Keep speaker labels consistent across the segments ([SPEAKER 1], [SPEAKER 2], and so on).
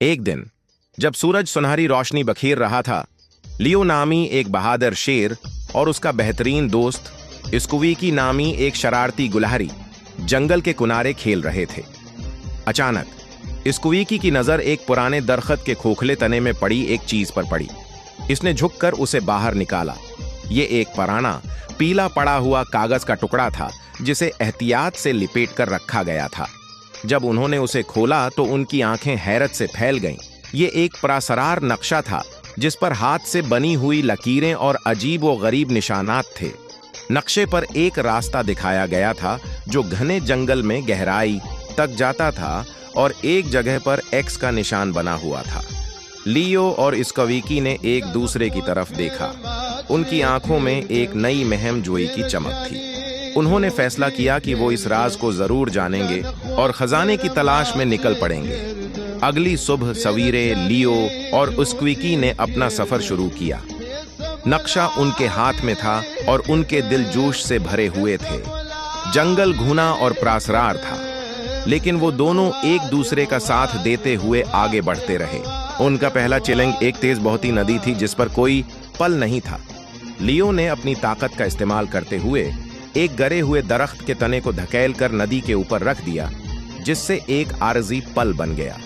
[SPEAKER 1] एक दिन जब सूरज सुनहरी रोशनी बखेर रहा था, लियो नामी एक बहादुर शेर और उसका बेहतरीन दोस्त स्क्वीकी नामी एक शरारती गुलहरी जंगल के किनारे खेल रहे थे। अचानक स्क्वीकी की नजर एक पुराने दरख्त के खोखले तने में पड़ी एक चीज पर पड़ी। इसने झुककर उसे बाहर निकाला। ये एक पुराना पीला पड़ा हुआ कागज का टुकड़ा था जिसे एहतियात से लिपेट कर रखा गया था। जब उन्होंने उसे खोला तो उनकी आंखें हैरत से फैल गईं। ये एक पुरअसरार नक्शा था जिस पर हाथ से बनी हुई लकीरें और अजीब व गरीब निशानात थे। नक्शे पर एक रास्ता दिखाया गया था जो घने जंगल में गहराई तक जाता था और एक जगह पर एक्स का निशान बना हुआ था। लियो और स्क्वीकी ने एक दूसरे की तरफ देखा। उनकी आंखों में एक नई महम जोई की चमक थी। उन्होंने फैसला किया कि वो इस राज को जरूर जानेंगे और खजाने की तलाश में निकल पड़ेंगे। अगली सुबह सवेरे लियो और स्क्वीकी ने अपना सफर शुरू किया। नक्शा उनके हाथ में था और उनके दिल जोश से भरे हुए थे। जंगल घुना और पुरअसरार था, लेकिन वो दोनों एक दूसरे का साथ देते हुए आगे बढ़ते रहे। उनका पहला चैलेंज एक तेज बहती नदी थी जिस पर कोई पल नहीं था। लियो ने अपनी ताकत का इस्तेमाल करते हुए एक गरे हुए दरख्त के तने को धकेल कर नदी के ऊपर रख दिया, जिससे एक आरजी पल बन गया।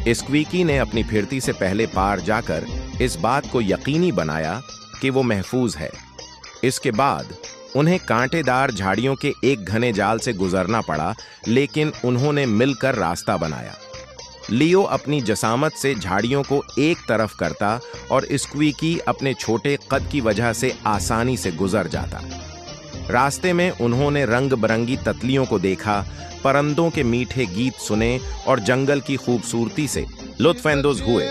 [SPEAKER 1] स्क्वीकी ने अपनी फिरती से पहले पार जाकर इस बात को यकीनी बनाया कि वो महफूज है। इसके बाद उन्हें कांटेदार झाड़ियों के एक घने जाल से गुजरना पड़ा, लेकिन उन्होंने मिलकर रास्ता बनाया। लियो अपनी जसामत से झाड़ियों को एक तरफ करता और स्क्वीकी अपने छोटे कद की वजह से आसानी से गुजर जाता। रास्ते में उन्होंने रंग बिरंगी तितलियों को देखा, परिंदों के मीठे गीत सुने और जंगल की खूबसूरती से लुत्फानंदोज हुए।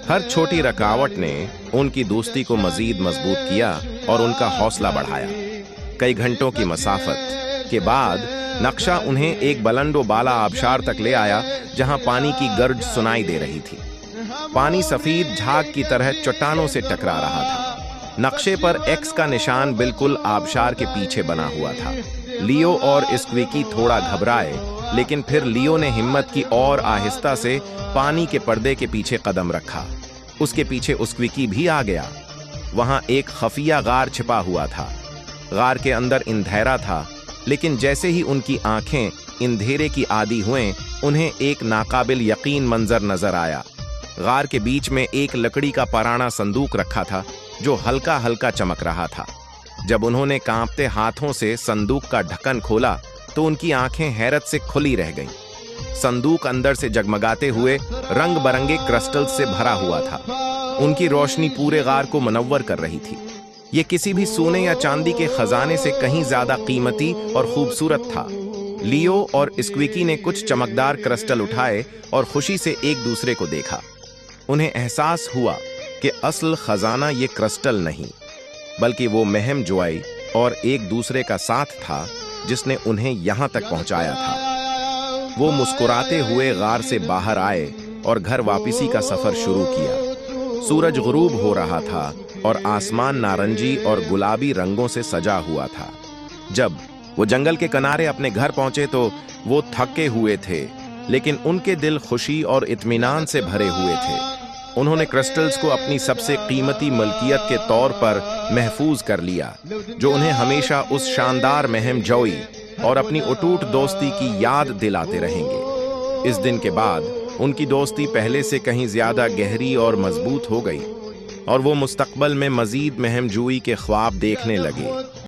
[SPEAKER 1] हर छोटी रुकावट ने उनकी दोस्ती को मजीद मजबूत किया और उनका हौसला बढ़ाया। कई घंटों की मसाफत के बाद नक्शा उन्हें एक बुलंद बाला आबशार तक ले आया, जहां पानी की गर्ज सुनाई दे रही थी। पानी सफेद झाग की तरह चट्टानों से टकरा रहा था। नक्शे पर एक्स का निशान बिल्कुल आबशार के पीछे बना हुआ था। लियो और स्क्वीकी थोड़ा घबराए, लेकिन फिर लियो ने हिम्मत की और आहिस्ता से पानी के पर्दे के पीछे कदम रखा। उसके पीछे स्क्वीकी भी आ गया। वहां एक खफिया गार छिपा हुआ था। गार के अंदर अंधेरा था, लेकिन जैसे ही उनकी आंखें अंधेरे की आदी हुए, उन्हें एक नाकाबिल यकीन मंजर नजर आया। गार के बीच में एक लकड़ी का पुराना संदूक रखा था जो हल्का हल्का चमक रहा था। जब उन्होंने कांपते हाथों से संदूक का ढक्कन खोला तो उनकी आंखें हैरत से खुली रह गईं। संदूक अंदर से जगमगाते हुए रंग बिरंगे क्रिस्टल्स से भरा हुआ था। उनकी रोशनी पूरे गार को मुनव्वर कर रही थी। ये किसी भी सोने या चांदी के खजाने से कहीं ज्यादा कीमती और खूबसूरत था। लियो और स्क्वीकी ने कुछ चमकदार क्रिस्टल उठाए और खुशी से एक दूसरे को देखा। उन्हें एहसास हुआ कि असल खजाना ये क्रिस्टल नहीं, बल्कि वो महम जोई और एक दूसरे का साथ था जिसने उन्हें यहां तक पहुंचाया था। वो मुस्कुराते हुए गार से बाहर आए और घर वापसी का सफर शुरू किया। सूरज गुरूब हो रहा था और आसमान नारंगी और गुलाबी रंगों से सजा हुआ था। जब वो जंगल के किनारे अपने घर पहुंचे तो वो थके हुए थे, लेकिन उनके दिल खुशी और इत्मीनान से भरे हुए थे। उन्होंने क्रिस्टल्स को अपनी सबसे कीमती मलकियत के तौर पर महफूज कर लिया, जो उन्हें हमेशा उस शानदार महम जोई और अपनी अटूट दोस्ती की याद दिलाते रहेंगे। इस दिन के बाद उनकी दोस्ती पहले से कहीं ज्यादा गहरी और मजबूत हो गई और वो मुस्तकबल में मजीद महम जोई के ख्वाब देखने लगे।